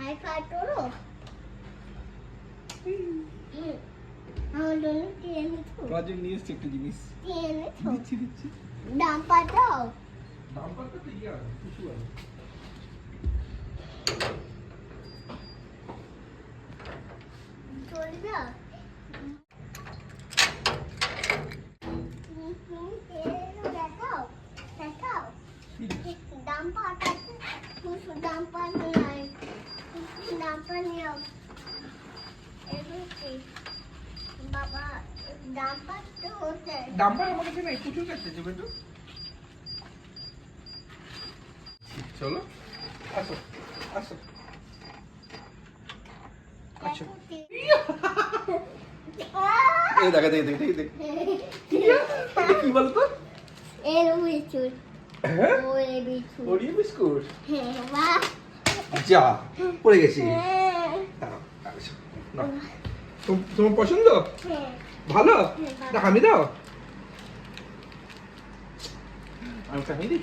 Hi fi করো আমার জন্য কি এনেছো তোমার জন্য নিয়ে এসছি একটা জিনিস কি এনেছো দিচ্ছি ডাম্পার দাও নাম্বারটা তো ইয়ে আছে কিছু আছে চলে দাও দেখাও দেখাও ডাম্পার কিছু ডাম্পার নাই ডাম্পার নিও এগুলো বাবা ডাম্পার তো হচ্ছে নাম্বার আমার কাছে নাই প্রচুর কাছে যাবে তো চলো আসো আসো আচ্ছা এই দেখা দেখ দেখ দেখ কি বলতো এর বিস্কুট হ্যাঁ ও এর বিস্কুট ওরিও বিস্কুট হ্যাঁ বাহ যা পড়ে গেছি হ্যাঁ আসো, নাও। তোমার পছন্দ হ্যাঁ ভালো না আমি দাও আমি দিই